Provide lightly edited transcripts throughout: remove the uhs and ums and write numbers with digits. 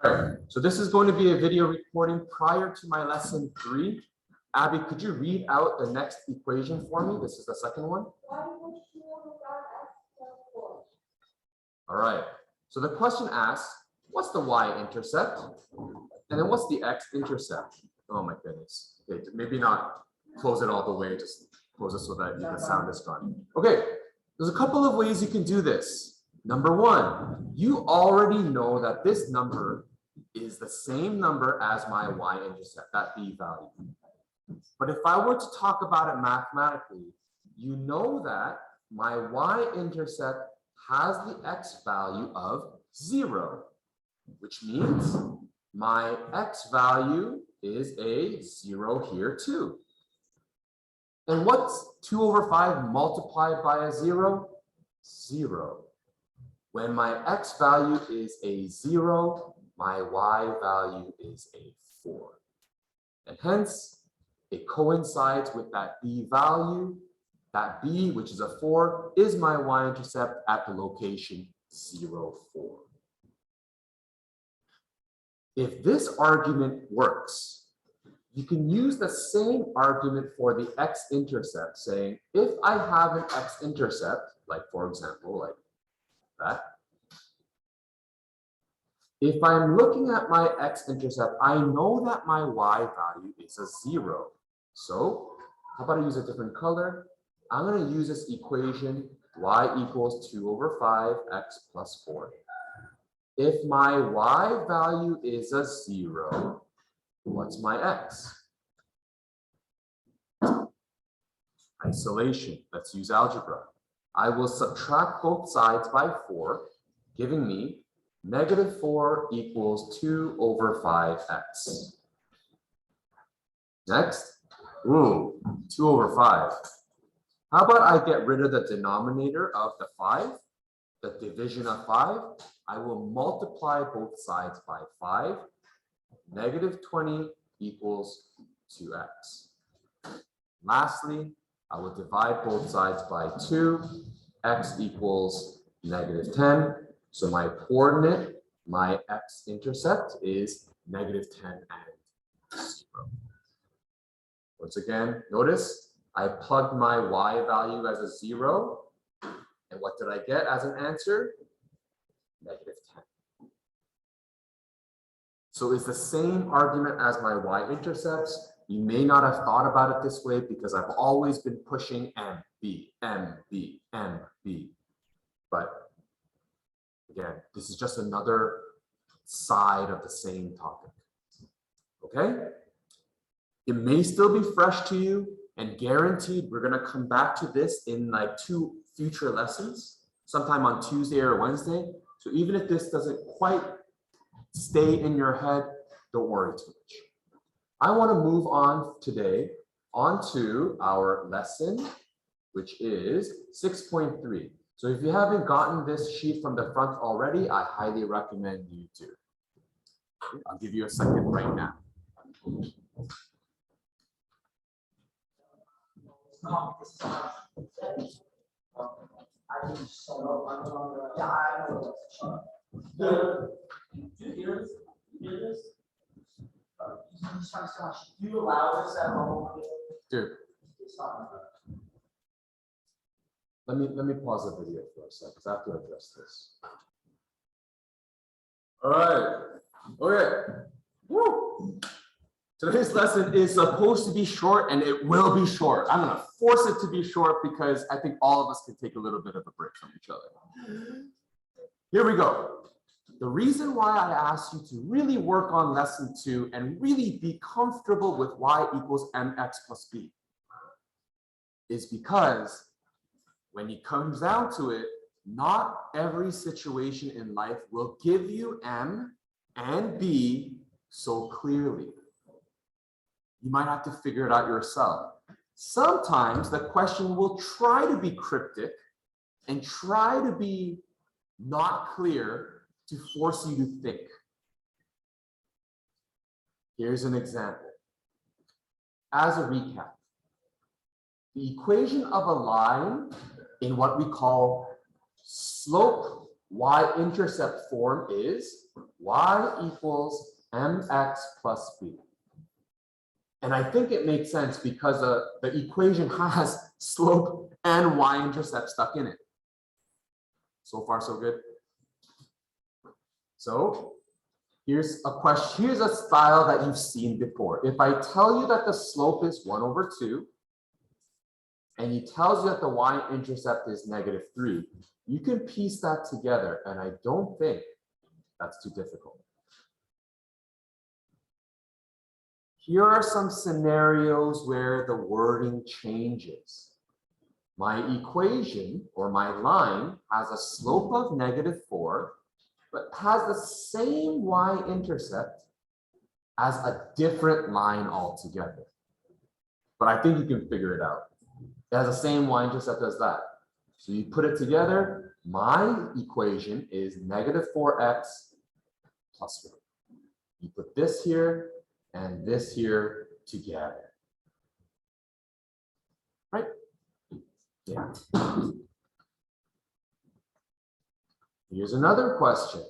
right, so this is going to be a video recording prior to my lesson 3. Abby, could you read out the next equation for me? This is the second one. All right, so the question asks, what's the y-intercept? And then what's the x-intercept? Oh my goodness. Okay, maybe not close it all the way, just close it so that the sound is gone. Okay, there's a couple of ways you can do this. Number one, you already know that this number is the same number as my y-intercept, that b value. But if I were to talk about it mathematically, you know that my y-intercept has the x value of 0, which means my x value is a 0 here too. And what's 2 over 5 multiplied by a 0? 0. When my x value is a 0, my y value is a 4. And hence, it coincides with that b value. That b, which is a 4, is my y-intercept at the location 0, 4. If this argument works, you can use the same argument for the x-intercept, saying if I have an x-intercept, like for example, like that, if I'm looking at my x-intercept, I know that my y value is a 0. So how about I use a different color? I'm going to use this equation, y equals 2 over 5 x plus 4. If my y value is a 0, what's my x? Isolation. Let's use algebra. I will subtract both sides by 4, giving me negative 4 equals 2 over 5x. Next, 2 over 5. How about I get rid of the denominator of the 5, the division of 5? I will multiply both sides by 5. Negative 20 equals 2x. Lastly, I will divide both sides by 2. X equals negative 10. So my coordinate, my x-intercept is negative 10 and 0. Once again, notice I plugged my y value as a 0. And what did I get as an answer? Negative 10. So it's the same argument as my y-intercepts. You may not have thought about it this way because I've always been pushing m, b, m, b, m, b. But again, this is just another side of the same topic. Okay? It may still be fresh to you, and guaranteed we're going to come back to this in like 2 future lessons, sometime on Tuesday or Wednesday. So even if this doesn't quite stay in your head, don't worry too much. I want to move on today onto our lesson, which is 6.3. So if you haven't gotten this sheet from the front already, I highly recommend you do. I'll give you a second right now. Dude, let me pause the video for a second because I have to address this. All right. Okay. Woo. Today's lesson is supposed to be short, and it will be short. I'm going to force it to be short because I think all of us can take a little bit of a break from each other. Here we go. The reason why I asked you to really work on lesson 2 and really be comfortable with y equals mx plus b is because when it comes down to it, not every situation in life will give you m and b so clearly. You might have to figure it out yourself. Sometimes the question will try to be cryptic and try to be not clear to force you to think. Here's an example. As a recap, the equation of a line in what we call slope y-intercept form is y equals mx plus b. And I think it makes sense because the equation has slope and y-intercept stuck in it. So far, so good. So here's a question. Here's a style that you've seen before. If I tell you that the slope is 1/2, and he tells you that the y-intercept is -3, you can piece that together, and I don't think that's too difficult. Here are some scenarios where the wording changes. My equation or my line has a slope of -4, but has the same y-intercept as a different line altogether. But I think you can figure it out. It has the same y-intercept as that. So you put it together, my equation is -4x plus 1. You put this here and this here together. Right? Yeah. Here's another question.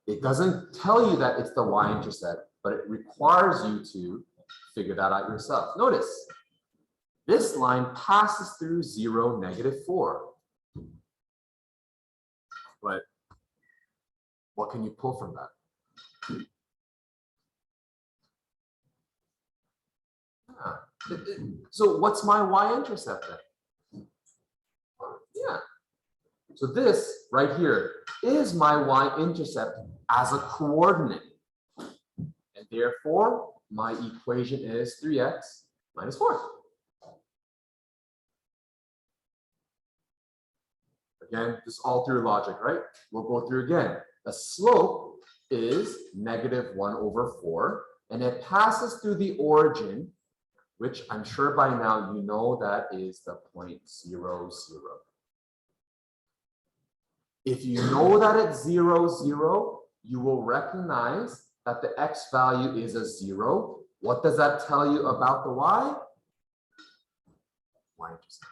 It doesn't tell you that it's the y-intercept, but it requires you to figure that out yourself. Notice, this line passes through 0, -4. But what can you pull from that? So what's my y-intercept then? Yeah. So this right here is my y-intercept as a coordinate. And therefore, my equation is 3x minus 4. Again, this is all through logic, right? We'll go through again. The slope is -1/4, and it passes through the origin, which I'm sure by now you know that is the point 0, 0. If you know that it's 0, 0, you will recognize that the x value is a 0. What does that tell you about the y? Y-intercept.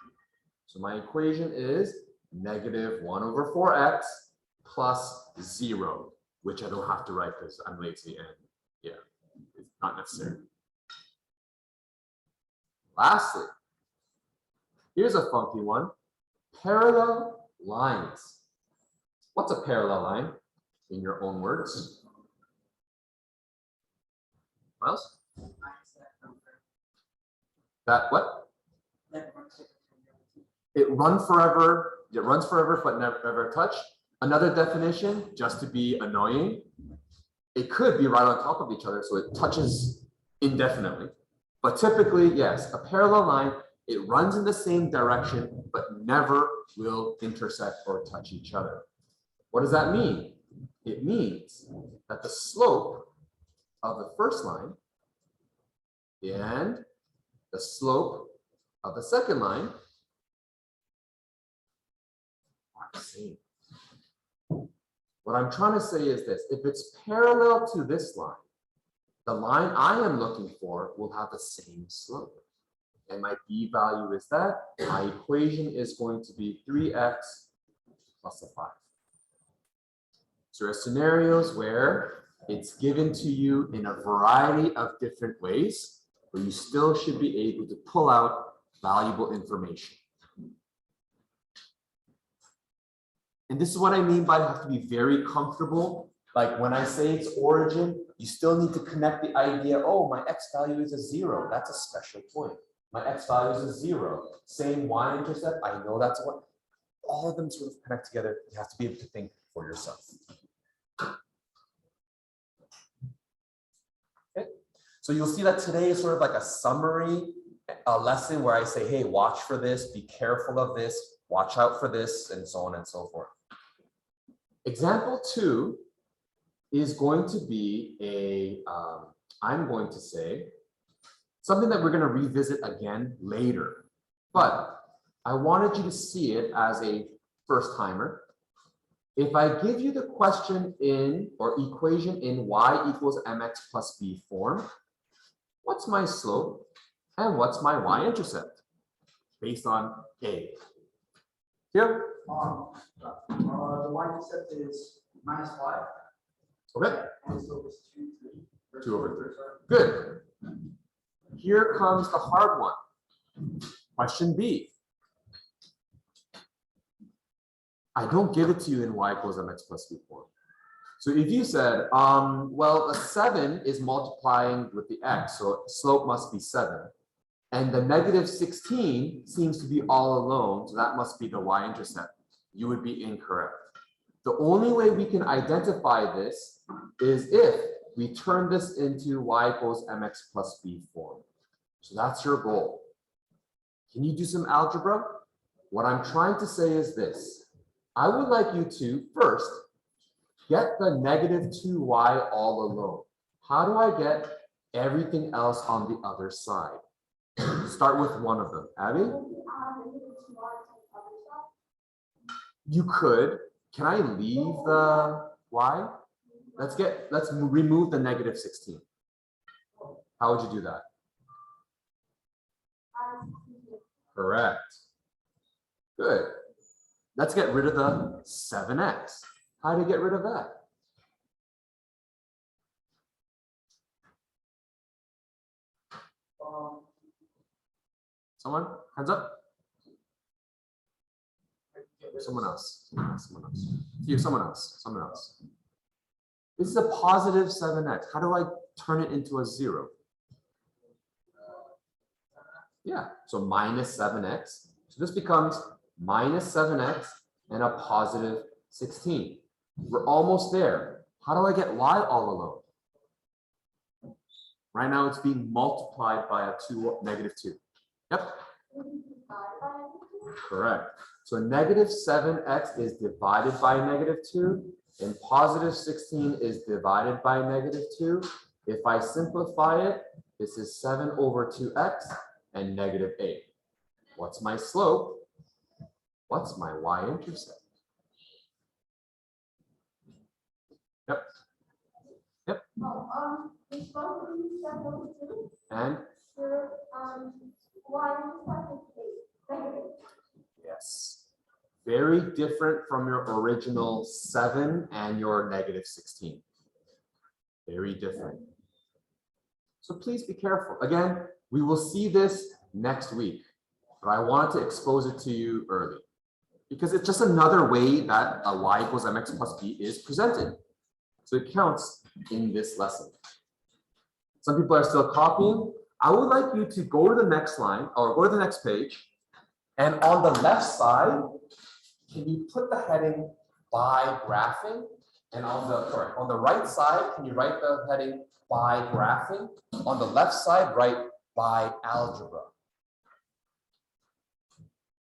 So my equation is -1/4x plus 0, which I don't have to write because I'm lazy and yeah, it's not necessary. Lastly, here's a funky one, parallel lines. What's a parallel line in your own words? Miles? That what? It runs forever, but never touch. Another definition, just to be annoying, it could be right on top of each other, so it touches indefinitely. But typically, yes, a parallel line, it runs in the same direction, but never will intersect or touch each other. What does that mean? It means that the slope of the first line and the slope of the second line are the same. What I'm trying to say is this: if it's parallel to this line, the line I am looking for will have the same slope. And my b value is that. My equation is going to be 3x plus a 5. So there are scenarios where it's given to you in a variety of different ways, but you still should be able to pull out valuable information. And this is what I mean by you have to be very comfortable. Like when I say it's origin, you still need to connect the idea, oh, my x value is a 0. That's a special point. My x value is a 0. Same y-intercept, I know that's what. All of them sort of connect together. You have to be able to think for yourself. Okay. So you'll see that today is sort of like a summary, a lesson where I say, hey, watch for this, be careful of this, watch out for this, and so on and so forth. Example 2 is going to be I'm going to say, something that we're going to revisit again later. But I wanted you to see it as a first timer. If I give you the question in, or equation in y equals mx plus b form, what's my slope and what's my y-intercept based on A? Here? The y-intercept is -5. Okay. 2 over 3. Good. Here comes the hard one. Question B. I don't give it to you in y equals mx plus b form. So if you said, well, a 7 is multiplying with the x, so slope must be 7. And the negative 16 seems to be all alone, so that must be the y-intercept. You would be incorrect. The only way we can identify this is if we turn this into y equals mx plus b form. So that's your goal. Can you do some algebra? What I'm trying to say is this. I would like you to first get the negative 2y all alone. How do I get everything else on the other side? Start with one of them. Abby? You could. Can I leave the y? Let's remove the negative 16. How would you do that? Correct. Good. Let's get rid of the 7x. How do you get rid of that? Someone? Hands up. Someone else. Someone else. This is a positive 7x. How do I turn it into a 0? Yeah, so minus 7x. So this becomes minus 7x and a positive 16. We're almost there. How do I get y all alone? Right now it's being multiplied by a negative 2. Yep. Correct. So negative 7x is divided by negative 2, and positive 16 is divided by negative 2. If I simplify it, this is 7 over 2x and negative 8. What's my slope? What's my y-intercept? Yep. Yep. And? Yes. Very different from your original 7 and your negative 16. Very different. So please be careful. Again, we will see this next week, but I wanted to expose it to you early because it's just another way that a y equals mx plus b is presented. So it counts in this lesson. Some people are still copying. I would like you to go to the next line or go to the next page. And on the left side, can you put the heading by graphing? And on the right side, can you write the heading by graphing? On the left side, write by algebra.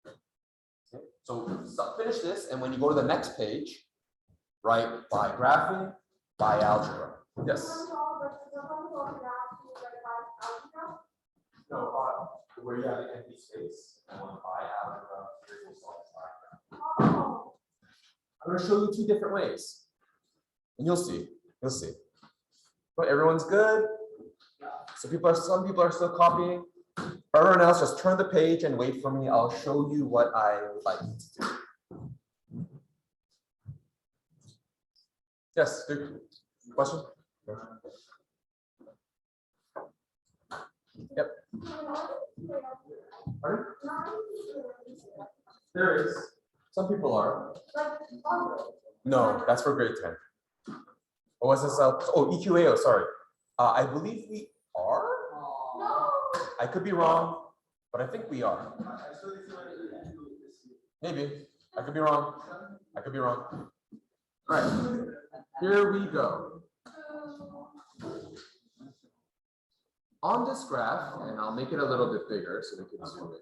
Okay. So finish this, and when you go to the next page, write by graphing, by algebra. Yes? No, where you have the empty space, I want by algebra, I'm going to show you 2 different ways. And you'll see. You'll see. But everyone's good. Some people are still copying. Everyone else, just turn the page and wait for me. I'll show you what I would like you to do. Yes, good question? Yep. Pardon? There is. Some people are. No, that's for grade 10. What was this? Oh, EQAO, sorry. I believe we are. I could be wrong, but I think we are. Maybe. I could be wrong. I could be wrong. All right. Here we go. On this graph, and I'll make it a little bit bigger so we can zoom in.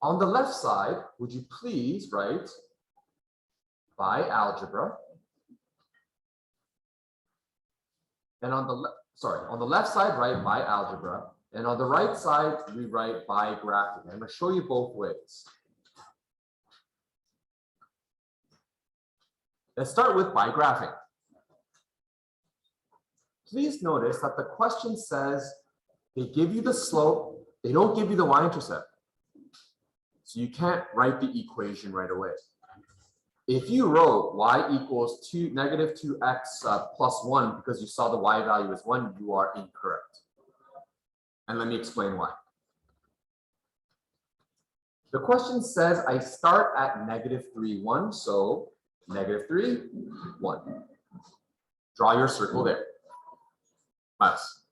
On the left side, would you please write by algebra? And on the left side, write by algebra. And on the right side, we write by graphing. I'm going to show you both ways. Let's start with by graphing. Please notice that the question says they give you the slope, they don't give you the y-intercept. So you can't write the equation right away. If you wrote y equals negative 2x plus 1 because you saw the y value as 1, you are incorrect. And let me explain why. The question says I start at negative 3, 1, so negative 3, 1. Draw your circle there. Miles.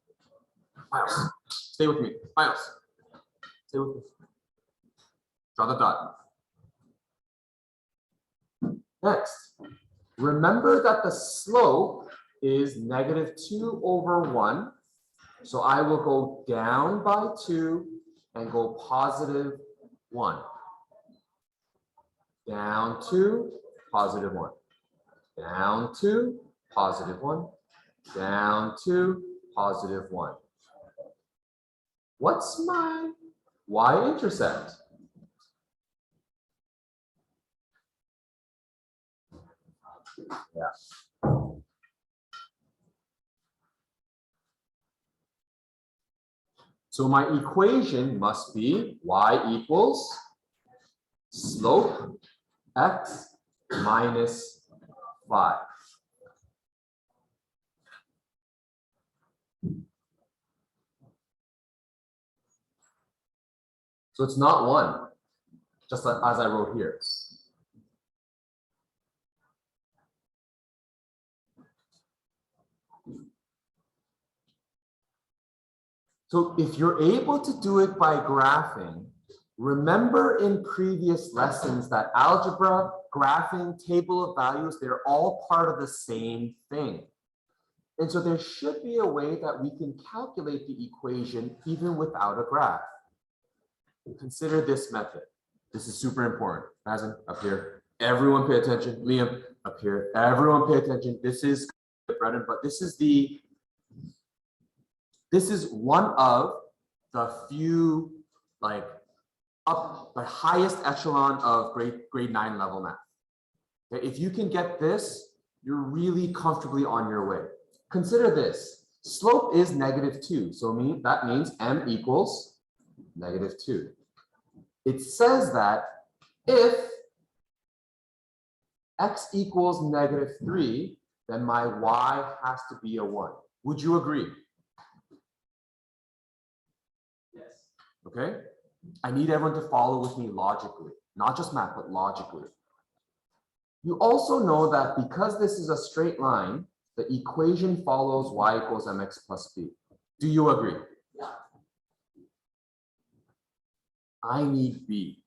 Miles. Stay with me. Miles. Stay with me. Draw the dot. Next, remember that the slope is negative 2 over 1. So I will go down by 2 and go positive 1. Down 2, positive 1. Down 2, positive 1. Down 2, positive 1. What's my y-intercept? Yeah. So my equation must be y equals slope x minus 5. So it's not 1, just as I wrote here. So if you're able to do it by graphing, remember in previous lessons that algebra, graphing, table of values, they're all part of the same thing. And so there should be a way that we can calculate the equation even without a graph. Consider this method. This is super important. Mazen, up here. Everyone pay attention. Liam, up here. Everyone pay attention. This is bread and butter. This is one of the few the highest echelon of grade 9 level math. Okay, if you can get this, you're really comfortably on your way. Consider this. Slope is negative 2. So that means m equals negative 2. It says that if x equals negative 3, then my y has to be a 1. Would you agree? Yes. Okay. I need everyone to follow with me logically, not just math, but logically. You also know that because this is a straight line, the equation follows y equals mx plus b. Do you agree? Yeah. I need b.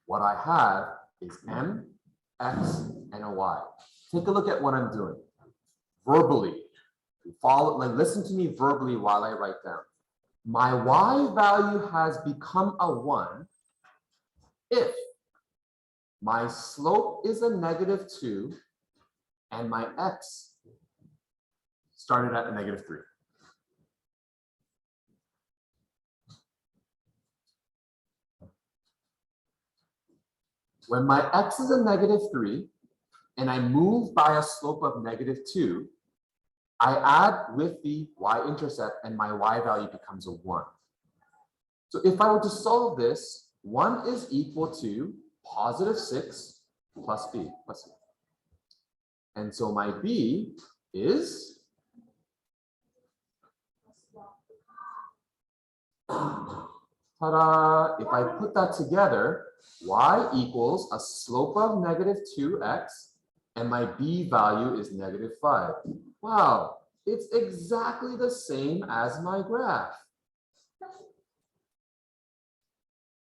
What I have is m, x, and a y. Take a look at what I'm doing. Verbally, listen to me verbally while I write down. My y value has become a 1 if my slope is a negative 2 and my x started at a negative 3. When my x is a negative 3 and I move by a slope of negative 2, I add with the y-intercept and my y value becomes a 1. So if I were to solve this, 1 is equal to positive 6 plus b plus c. And so my b is ta-da! If I put that together, y equals a slope of negative 2x and my b value is negative 5. Wow, it's exactly the same as my graph.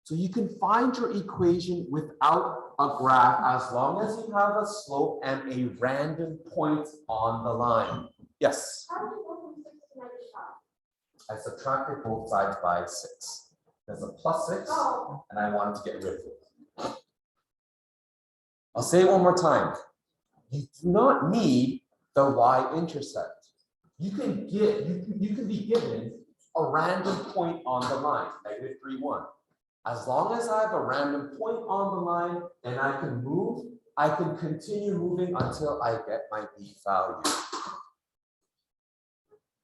So you can find your equation without a graph as long as you have a slope and a random point on the line. Yes? I subtracted both sides by 6. There's a plus 6, and I wanted to get rid of it. I'll say it one more time. You do not need the y-intercept. You can be given a random point on the line, negative 3, 1. As long as I have a random point on the line and I can move, I can continue moving until I get my b value.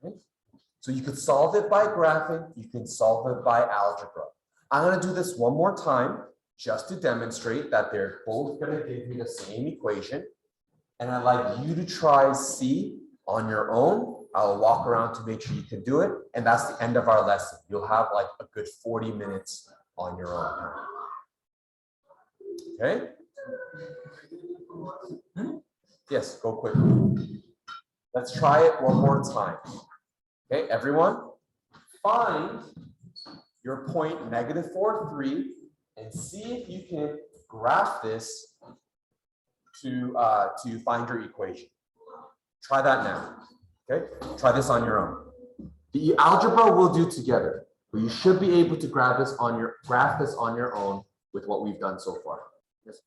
Okay? So you could solve it by graphing, you can solve it by algebra. I'm going to do this one more time just to demonstrate that they're both going to give me the same equation. And I'd like you to try C on your own. I'll walk around to make sure you can do it. And that's the end of our lesson. You'll have like a good 40 minutes on your own. Okay? Yes, go quick. Let's try it one more time. Okay, everyone, find your point -4, 3, and see if you can graph this to find your equation. Try that now. Okay, try this on your own. The algebra we'll do together, but you should be able to graph this on your own with what we've done so far. Yes.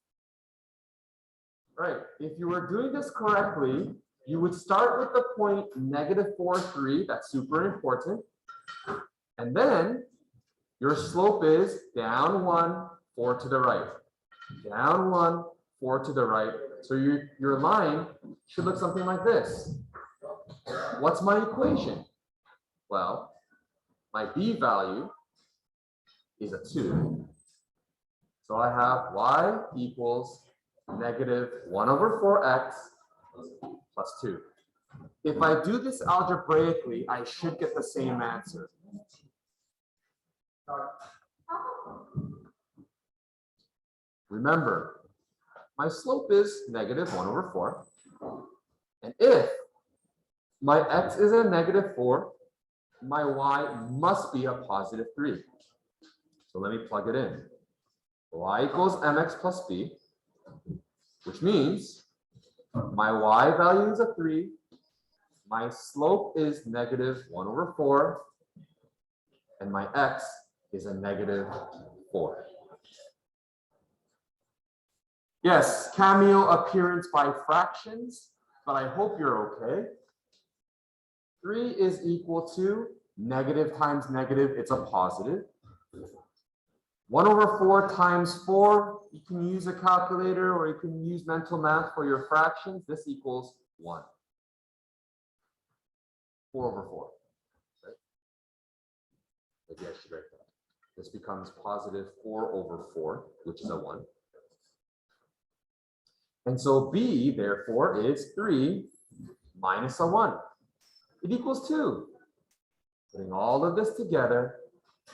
Right. If you were doing this correctly, you would start with the point -4, 3. That's super important. And then your slope is down 1, 4 to the right. Down 1, 4 to the right. So your line should look something like this. What's my equation? Well, my b value is a 2. So I have y equals -1/4x plus 2. If I do this algebraically, I should get the same answer. Remember, my slope is -1/4. And if my x is a -4, my y must be a +3. So let me plug it in. Y equals mx plus b, which means my y value is a 3. My slope is -1/4. And my x is a -4. Yes, cameo appearance by fractions, but I hope you're okay. 3 is equal to negative times negative, it's a positive. 1/4 times 4, you can use a calculator or you can use mental math for your fractions. This equals 1. 4/4. Right? Maybe I should write that. This becomes +4/4, which is a 1. And so b, therefore, is 3 minus a 1. It equals 2. Putting all of this together,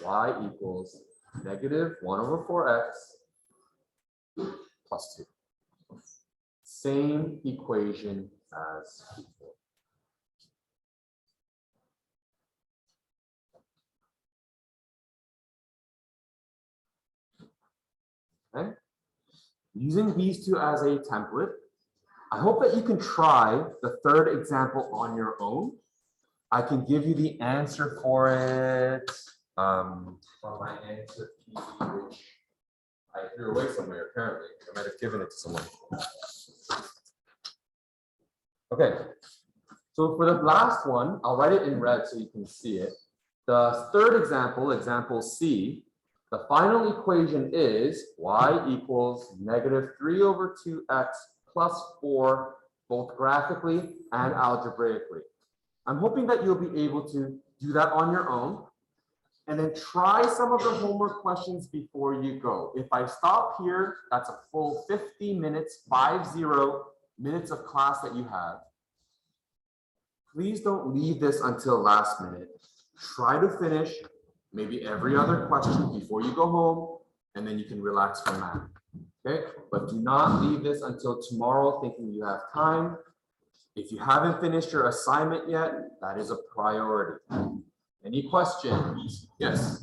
y equals -1/4x plus 2. Same equation as before. Okay. Using these two as a template, I hope that you can try the third example on your own. I can give you the answer for it from my answer key, which I threw away somewhere apparently. I might have given it to someone. Okay, so for the last one, I'll write it in red so you can see it. The third example, example C, the final equation is y equals -3/2x plus 4, both graphically and algebraically. I'm hoping that you'll be able to do that on your own and then try some of the homework questions before you go. If I stop here, that's a full 50 minutes, 50 minutes of class that you have. Please don't leave this until last minute. Try to finish maybe every other question before you go home, and then you can relax from that. Okay, but do not leave this until tomorrow thinking you have time. If you haven't finished your assignment yet, that is a priority. Any questions? Yes.